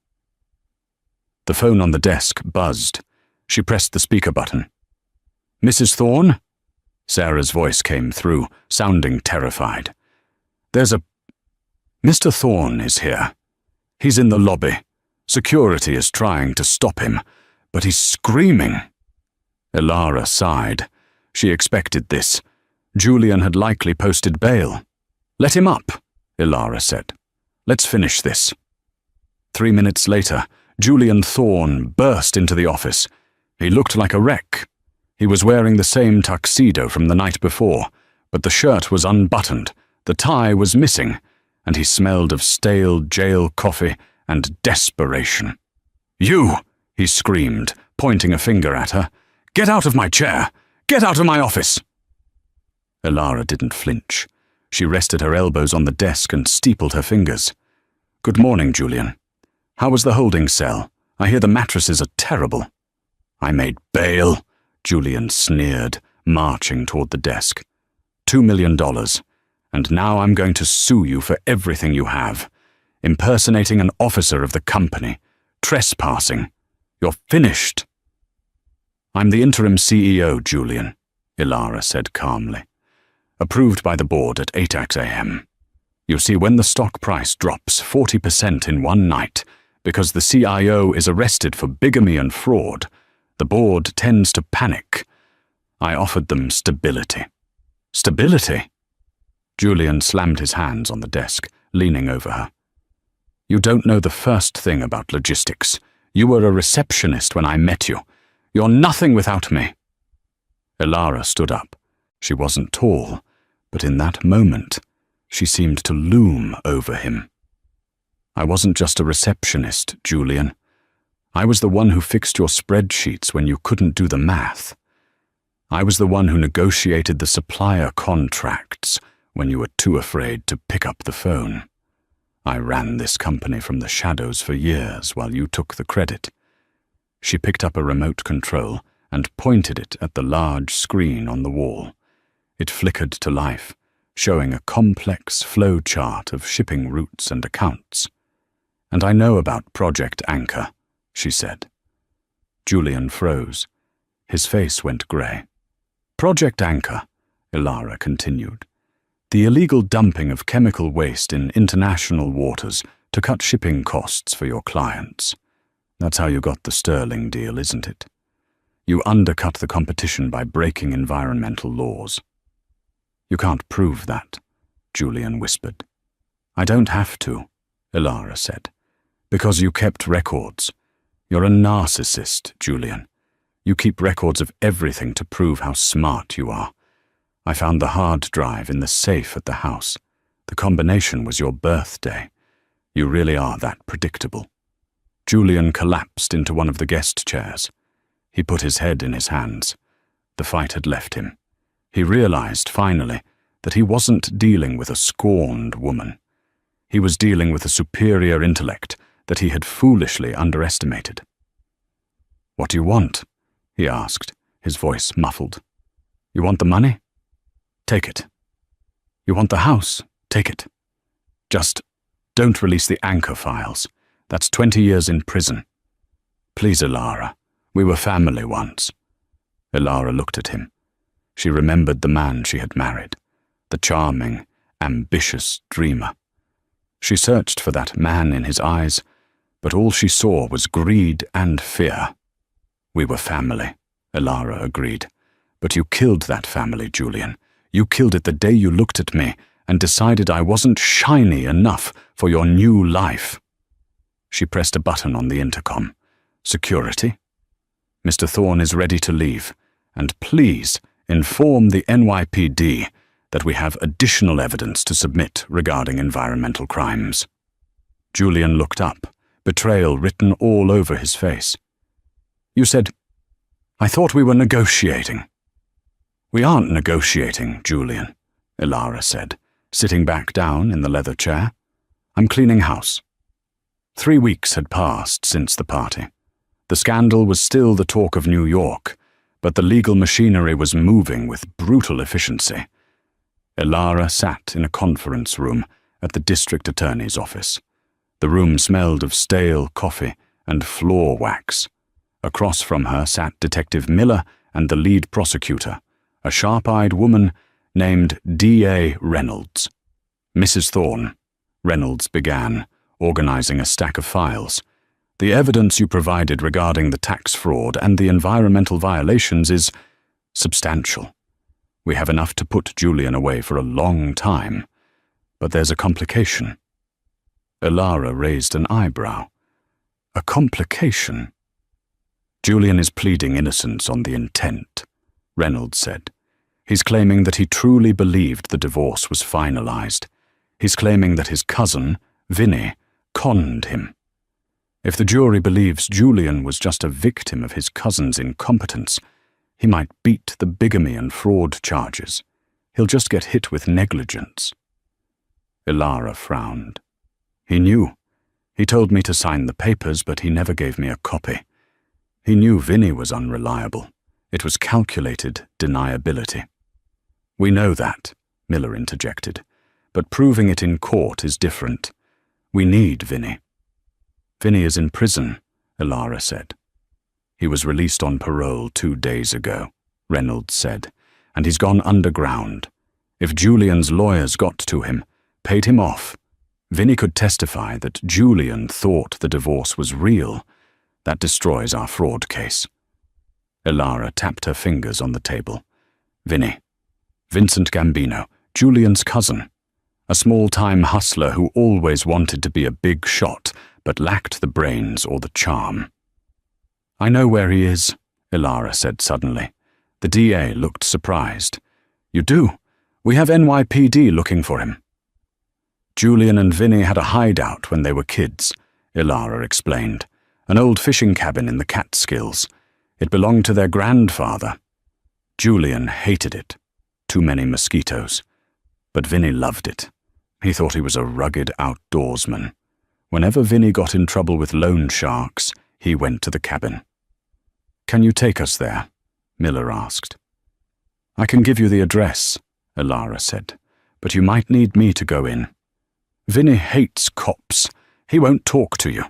The phone on the desk buzzed. She pressed the speaker button. "Mrs. Thorne?" Sarah's voice came through, sounding terrified. "There's a... Mr. Thorne is here. He's in the lobby. Security is trying to stop him, but he's screaming." Ilara sighed. She expected this. Julian had likely posted bail. "Let him up," Ilara said. "Let's finish this." 3 minutes later, Julian Thorne burst into the office. He looked like a wreck. He was wearing the same tuxedo from the night before, but the shirt was unbuttoned, the tie was missing, and he smelled of stale jail coffee and desperation. "You!" he screamed, pointing a finger at her. "Get out of my chair! Get out of my office!" Ilara didn't flinch. She rested her elbows on the desk and steepled her fingers. "Good morning, Julian. How was the holding cell? I hear the mattresses are terrible." "I made bail," Julian sneered, marching toward the desk. $2 million, and now I'm going to sue you for everything you have. Impersonating an officer of the company. Trespassing. You're finished." "I'm the interim CEO, Julian," Ilara said calmly. "Approved by the board at 8 a.m. You see, when the stock price drops 40% in one night, because the CIO is arrested for bigamy and fraud, the board tends to panic. I offered them stability." "Stability?" Julian slammed his hands on the desk, leaning over her. "You don't know the first thing about logistics. You were a receptionist when I met you. You're nothing without me." Ilara stood up. She wasn't tall, but in that moment, she seemed to loom over him. "I wasn't just a receptionist, Julian. I was the one who fixed your spreadsheets when you couldn't do the math. I was the one who negotiated the supplier contracts when you were too afraid to pick up the phone. I ran this company from the shadows for years while you took the credit." She picked up a remote control and pointed it at the large screen on the wall. It flickered to life, showing a complex flow chart of shipping routes and accounts. "And I know about Project Anchor," she said. Julian froze. His face went grey. "Project Anchor," Ilara continued. "The illegal dumping of chemical waste in international waters to cut shipping costs for your clients. That's how you got the Sterling deal, isn't it? You undercut the competition by breaking environmental laws." "You can't prove that," Julian whispered. "I don't have to," Ilara said, "because you kept records. You're a narcissist, Julian. You keep records of everything to prove how smart you are. I found the hard drive in the safe at the house. The combination was your birthday. You really are that predictable." Julian collapsed into one of the guest chairs. He put his head in his hands. The fight had left him. He realized, finally, that he wasn't dealing with a scorned woman. He was dealing with a superior intellect that he had foolishly underestimated. "What do you want?" he asked, his voice muffled. "You want the money? Take it. You want the house? Take it. Just don't release the Anchor files. That's 20 years in prison. Please, Ilara, we were family once." Ilara looked at him. She remembered the man she had married, the charming, ambitious dreamer. She searched for that man in his eyes, but all she saw was greed and fear. "We were family," Ilara agreed. "But you killed that family, Julian. You killed it the day you looked at me and decided I wasn't shiny enough for your new life." She pressed a button on the intercom. "Security? Mr. Thorne is ready to leave, and please inform the NYPD that we have additional evidence to submit regarding environmental crimes." Julian looked up, betrayal written all over his face. "You said I thought we were negotiating." "We aren't negotiating, Julian," Ilara said, sitting back down in the leather chair. "I'm cleaning house." 3 weeks had passed since the party. The scandal was still the talk of New York, but the legal machinery was moving with brutal efficiency. Ilara sat in a conference room at the district attorney's office. The room smelled of stale coffee and floor wax. Across from her sat Detective Miller and the lead prosecutor, a sharp-eyed woman named D.A. Reynolds. "Mrs. Thorne," Reynolds began, organizing a stack of files. "The evidence you provided regarding the tax fraud and the environmental violations is substantial. We have enough to put Julian away for a long time. But there's a complication." Ilara raised an eyebrow. "A complication?" "Julian is pleading innocence on the intent," Reynolds said. "He's claiming that he truly believed the divorce was finalized. He's claiming that his cousin, Vinny, conned him. If the jury believes Julian was just a victim of his cousin's incompetence, he might beat the bigamy and fraud charges. He'll just get hit with negligence." Ilara frowned. "He knew. He told me to sign the papers, but he never gave me a copy. He knew Vinny was unreliable. It was calculated deniability." "We know that," Miller interjected, "but proving it in court is different. We need Vinny." "Vinny is in prison," Ilara said. "He was released on parole 2 days ago," Reynolds said, "and he's gone underground. If Julian's lawyers got to him, paid him off, Vinny could testify that Julian thought the divorce was real. That destroys our fraud case." Ilara tapped her fingers on the table. "Vinny. Vincent Gambino, Julian's cousin. A small-time hustler who always wanted to be a big shot, but lacked the brains or the charm." "I know where he is," Ilara said suddenly. The DA looked surprised. "You do? We have NYPD looking for him." "Julian and Vinny had a hideout when they were kids," Ilara explained. "An old fishing cabin in the Catskills. It belonged to their grandfather. Julian hated it. Too many mosquitoes. But Vinny loved it. He thought he was a rugged outdoorsman. Whenever Vinny got in trouble with loan sharks, he went to the cabin." "Can you take us there?" Miller asked. "I can give you the address," Ilara said, "but you might need me to go in. Vinny hates cops. He won't talk to you.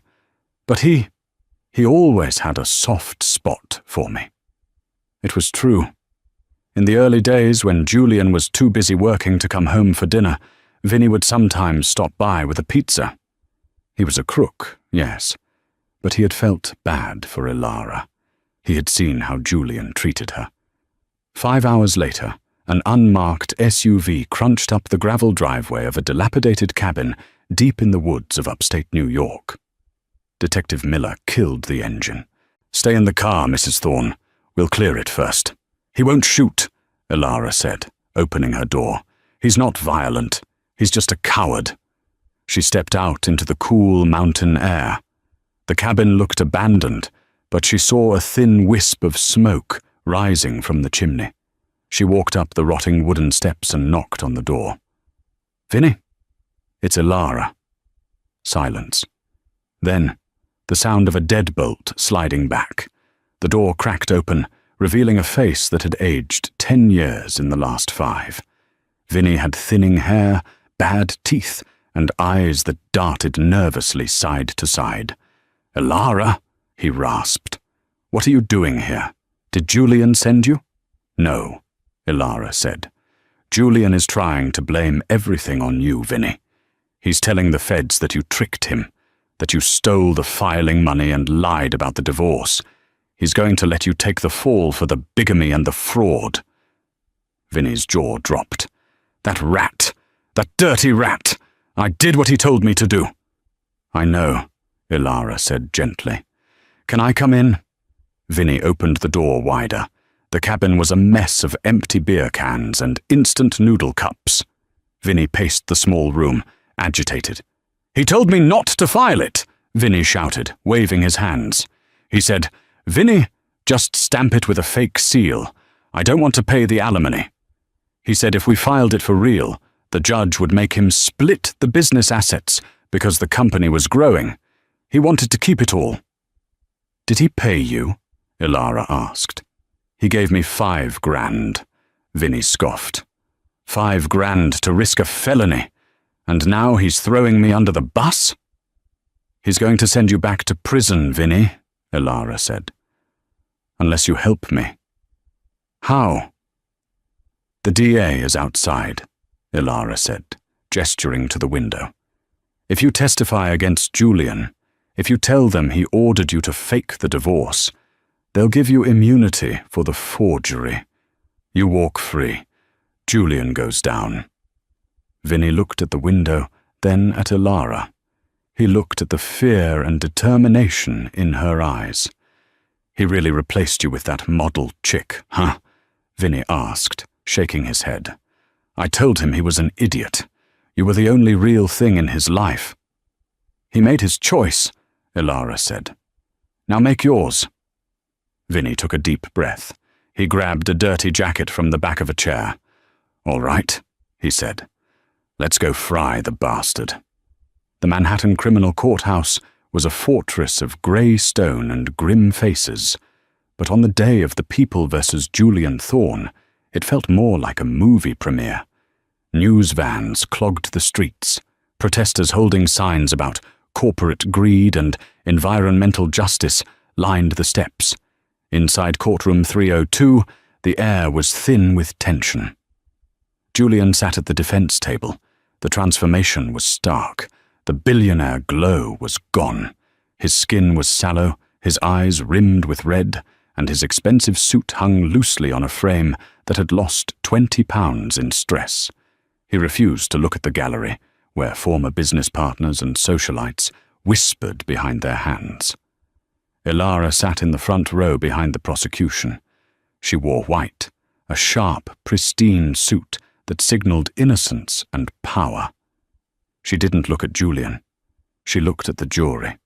But he always had a soft spot for me." It was true. In the early days, when Julian was too busy working to come home for dinner, Vinny would sometimes stop by with a pizza. He was a crook, yes, but he had felt bad for Ilara. He had seen how Julian treated her. 5 hours later, an unmarked SUV crunched up the gravel driveway of a dilapidated cabin deep in the woods of upstate New York. Detective Miller killed the engine. "Stay in the car, Mrs. Thorne. We'll clear it first." "He won't shoot," Ilara said, opening her door. "He's not violent. He's just a coward." She stepped out into the cool mountain air. The cabin looked abandoned, but she saw a thin wisp of smoke rising from the chimney. She walked up the rotting wooden steps and knocked on the door. "Vinny?" "It's Ilara." Silence. Then, the sound of a deadbolt sliding back. The door cracked open, revealing a face that had aged 10 years in the last 5. Vinny had thinning hair, bad teeth, and eyes that darted nervously side to side. "Ilara," he rasped. "What are you doing here? Did Julian send you?" "No," Ilara said. "Julian is trying to blame everything on you, Vinny. He's telling the feds that you tricked him, that you stole the filing money and lied about the divorce. He's going to let you take the fall for the bigamy and the fraud." Vinny's jaw dropped. "That rat! That dirty rat! I did what he told me to do." "I know," Ilara said gently. "Can I come in?" Vinny opened the door wider. The cabin was a mess of empty beer cans and instant noodle cups. Vinny paced the small room, agitated. "He told me not to file it," Vinny shouted, waving his hands. He said, "Vinny, Just stamp it with a fake seal. I don't want to pay the alimony. He said if we filed it for real, the judge would make him split the business assets because the company was growing. He wanted to keep it all. Did he pay you? Ilara asked. He gave me $5,000, Vinny scoffed. $5,000 to risk a felony, and now he's throwing me under the bus? He's going to send you back to prison, Vinny, Ilara said. Unless you help me. How? The DA is outside, Ilara said, gesturing to the window. If you testify against Julian, if you tell them he ordered you to fake the divorce, they'll give you immunity for the forgery. You walk free. Julian goes down. Vinny looked at the window, then at Ilara. He looked at the fear and determination in her eyes. He really replaced you with that model chick, huh? Vinny asked, shaking his head. I told him he was an idiot. You were the only real thing in his life. He made his choice, Ilara said. Now make yours. Vinny took a deep breath. He grabbed a dirty jacket from the back of a chair. All right, he said. Let's go fry the bastard. The Manhattan Criminal Courthouse was a fortress of grey stone and grim faces, but on the day of the People versus Julian Thorne, it felt more like a movie premiere. News vans clogged the streets, protesters holding signs about corporate greed and environmental justice lined the steps. Inside courtroom 302, the air was thin with tension. Julian sat at the defense table. The transformation was stark. The billionaire glow was gone. His skin was sallow, his eyes rimmed with red, and his expensive suit hung loosely on a frame that had lost 20 pounds in stress. He refused to look at the gallery, where former business partners and socialites whispered behind their hands. Ilara sat in the front row behind the prosecution. She wore white, a sharp, pristine suit that signaled innocence and power. She didn't look at Julian. She looked at the jury.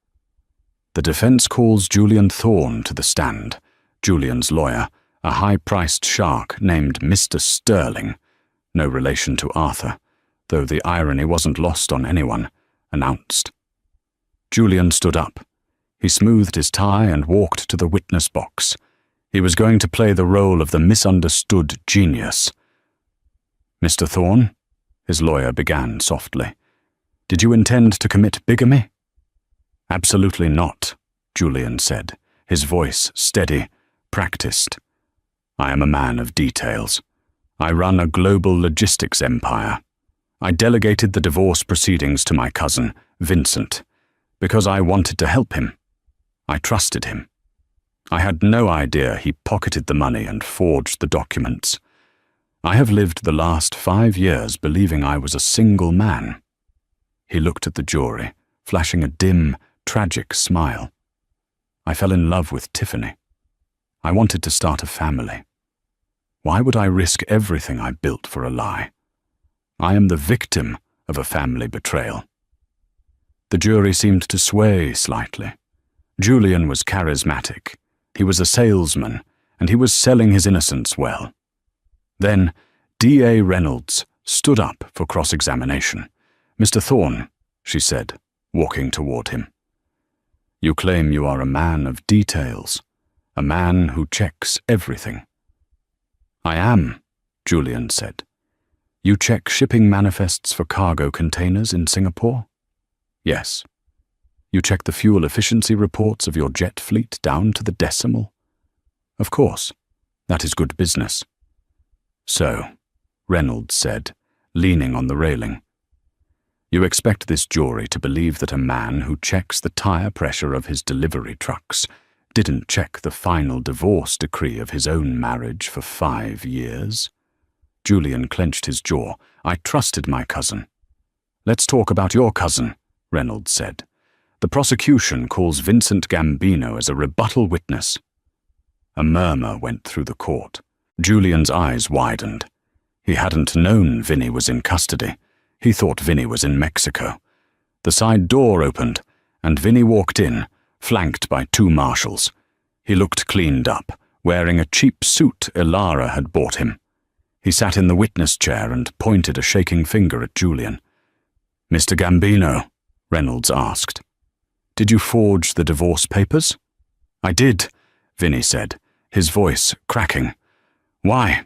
The defense calls Julian Thorne to the stand. Julian's lawyer, a high-priced shark named Mr. Sterling, no relation to Arthur, though the irony wasn't lost on anyone, announced. Julian stood up. He smoothed his tie and walked to the witness box. He was going to play the role of the misunderstood genius. Mr. Thorne, his lawyer began softly. Did you intend to commit bigamy? Absolutely not, Julian said, his voice steady, practiced. I am a man of details. I run a global logistics empire. I delegated the divorce proceedings to my cousin, Vincent, because I wanted to help him. I trusted him. I had no idea he pocketed the money and forged the documents. I have lived the last 5 years believing I was a single man. He looked at the jury, flashing a dim, tragic smile. I fell in love with Tiffany. I wanted to start a family. Why would I risk everything I built for a lie? I am the victim of a family betrayal. The jury seemed to sway slightly. Julian was charismatic. He was a salesman, and he was selling his innocence well. Then, D.A. Reynolds stood up for cross-examination. Mr. Thorne, she said, walking toward him. You claim you are a man of details, a man who checks everything. I am, Julian said. You check shipping manifests for cargo containers in Singapore? Yes. You check the fuel efficiency reports of your jet fleet down to the decimal? Of course. That is good business. So, Reynolds said, leaning on the railing. You expect this jury to believe that a man who checks the tire pressure of his delivery trucks didn't check the final divorce decree of his own marriage for 5 years? Julian clenched his jaw. I trusted my cousin. Let's talk about your cousin, Reynolds said. The prosecution calls Vincent Gambino as a rebuttal witness. A murmur went through the court. Julian's eyes widened. He hadn't known Vinny was in custody. He thought Vinny was in Mexico. The side door opened, and Vinny walked in, flanked by 2 marshals. He looked cleaned up, wearing a cheap suit Ilara had bought him. He sat in the witness chair and pointed a shaking finger at Julian. "Mr. Gambino," Reynolds asked, "did you forge the divorce papers?" "I did," Vinny said, his voice cracking. "Why?"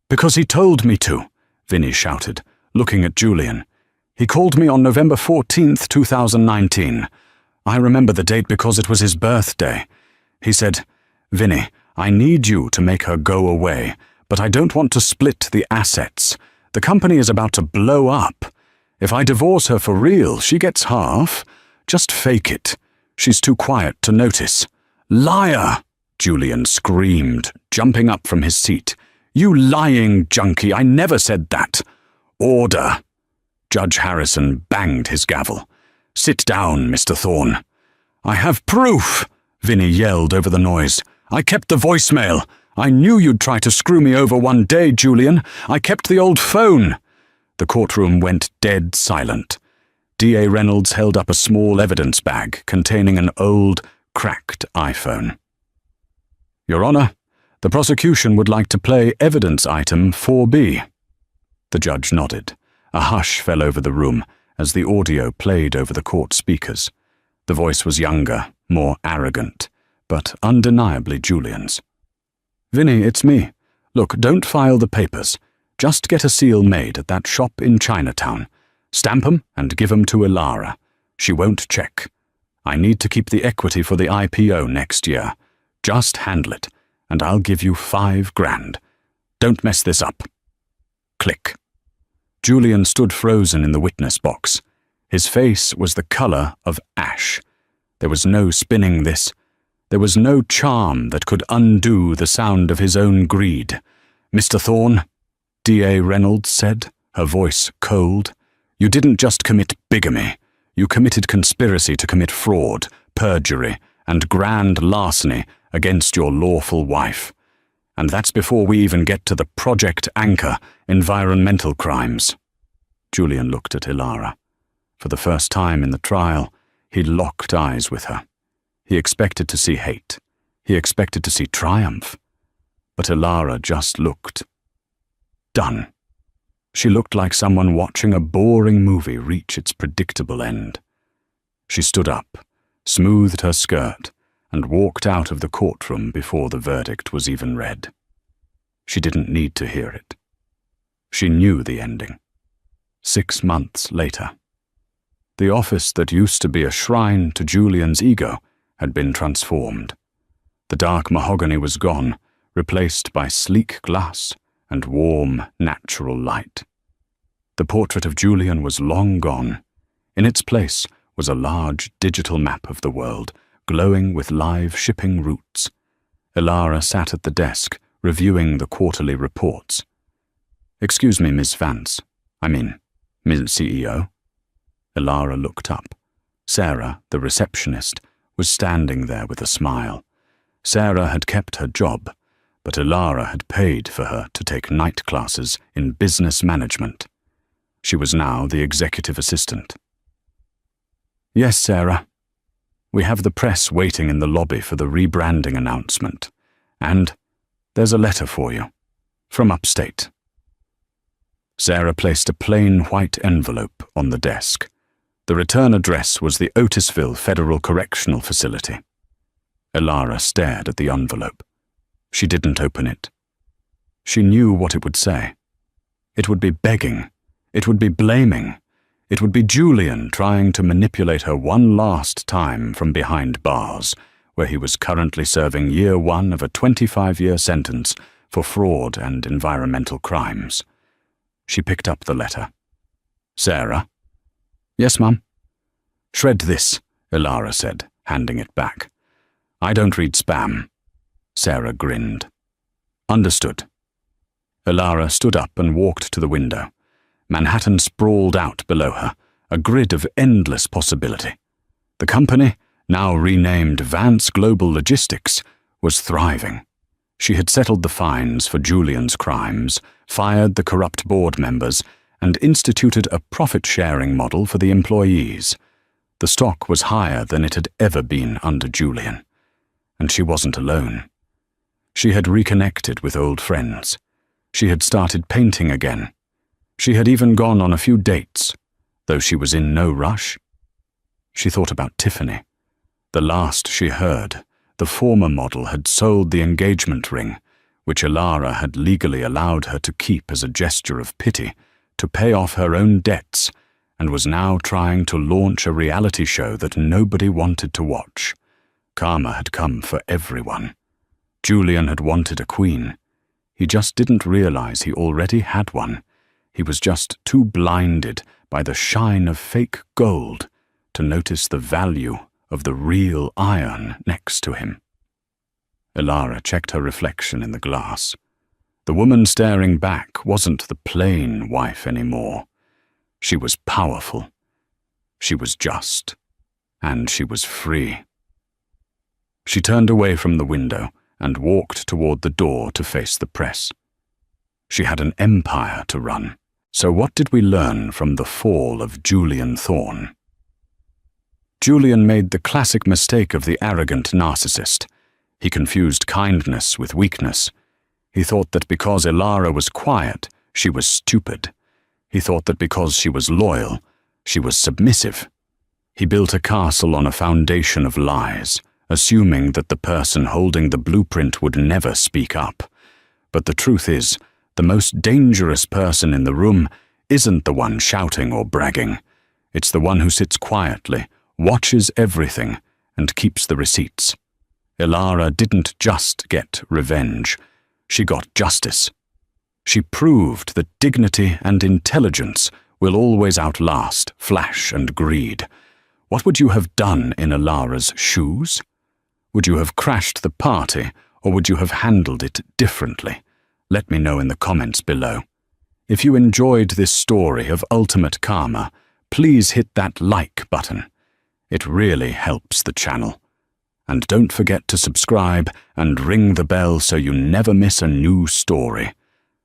"Because he told me to," Vinny shouted, looking at Julian. "He called me on November 14th, 2019. I remember the date because it was his birthday. He said, 'Vinny, I need you to make her go away, but I don't want to split the assets. The company is about to blow up. If I divorce her for real, she gets half. Just fake it. She's too quiet to notice.'" "Liar!" Julian screamed, jumping up from his seat. "You lying junkie, I never said that." "Order!" Judge Harrison banged his gavel. "Sit down, Mr. Thorne." "I have proof!" Vinny yelled over the noise. "I kept the voicemail. I knew you'd try to screw me over one day, Julian. I kept the old phone." The courtroom went dead silent. D.A. Reynolds held up a small evidence bag containing an old, cracked iPhone. "Your Honor, the prosecution would like to play evidence item 4B. The judge nodded. A hush fell over the room as the audio played over the court speakers. The voice was younger, more arrogant, but undeniably Julian's. "Vinny, it's me. Look, don't file the papers. Just get a seal made at that shop in Chinatown. Stamp 'em and give 'em to Ilara. She won't check. I need to keep the equity for the IPO next year. Just handle it, and I'll give you $5,000. Don't mess this up." Click. Julian stood frozen in the witness box. His face was the color of ash. There was no spinning this. There was no charm that could undo the sound of his own greed. "Mr. Thorne," D.A. Reynolds said, her voice cold, "you didn't just commit bigamy. You committed conspiracy to commit fraud, perjury, and grand larceny against your lawful wife. And that's before we even get to the Project Anchor environmental crimes." Julian looked at Ilara. For the first time in the trial, he locked eyes with her. He expected to see hate. He expected to see triumph. But Ilara just looked done. She looked like someone watching a boring movie reach its predictable end. She stood up, smoothed her skirt, and walked out of the courtroom before the verdict was even read. She didn't need to hear it. She knew the ending. 6 months later. The office that used to be a shrine to Julian's ego had been transformed. The dark mahogany was gone, replaced by sleek glass and warm, natural light. The portrait of Julian was long gone. In its place was a large digital map of the world, glowing with live shipping routes. Ilara sat at the desk, reviewing the quarterly reports. "Excuse me, Miss Vance. Ms. CEO." Ilara looked up. Sarah, the receptionist, was standing there with a smile. Sarah had kept her job, but Ilara had paid for her to take night classes in business management. She was now the executive assistant. "Yes, Sarah. We have the press waiting in the lobby for the rebranding announcement. And there's a letter for you. From upstate." Sarah placed a plain white envelope on the desk. The return address was the Otisville Federal Correctional Facility. Ilara stared at the envelope. She didn't open it. She knew what it would say. It would be begging. It would be blaming. It would be Julian trying to manipulate her one last time from behind bars, where he was currently serving year 1 of a 25-year sentence for fraud and environmental crimes. She picked up the letter. "Sarah?" "Yes, Mum." "Shred this," Ilara said, handing it back. "I don't read spam." Sarah grinned. "Understood." Ilara stood up and walked to the window. Manhattan sprawled out below her, a grid of endless possibility. The company, now renamed Vance Global Logistics, was thriving. She had settled the fines for Julian's crimes, fired the corrupt board members, and instituted a profit-sharing model for the employees. The stock was higher than it had ever been under Julian. And she wasn't alone. She had reconnected with old friends. She had started painting again. She had even gone on a few dates, though she was in no rush. She thought about Tiffany. The last she heard, the former model had sold the engagement ring, which Ilara had legally allowed her to keep as a gesture of pity, to pay off her own debts, and was now trying to launch a reality show that nobody wanted to watch. Karma had come for everyone. Julian had wanted a queen. He just didn't realize he already had one. He was just too blinded by the shine of fake gold to notice the value of the real iron next to him. Ilara checked her reflection in the glass. The woman staring back wasn't the plain wife anymore. She was powerful. She was just. And she was free. She turned away from the window and walked toward the door to face the press. She had an empire to run. So what did we learn from the fall of Julian Thorne? Julian made the classic mistake of the arrogant narcissist. He confused kindness with weakness. He thought that because Ilara was quiet, she was stupid. He thought that because she was loyal, she was submissive. He built a castle on a foundation of lies, assuming that the person holding the blueprint would never speak up. But the truth is, the most dangerous person in the room isn't the one shouting or bragging. It's the one who sits quietly, watches everything, and keeps the receipts. Ilara didn't just get revenge. She got justice. She proved that dignity and intelligence will always outlast flash and greed. What would you have done in Ilara's shoes? Would you have crashed the party, or would you have handled it differently? Let me know in the comments below. If you enjoyed this story of ultimate karma, please hit that like button. It really helps the channel. And don't forget to subscribe and ring the bell so you never miss a new story.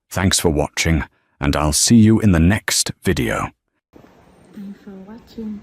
Thanks for watching, and I'll see you in the next video. Thanks for watching.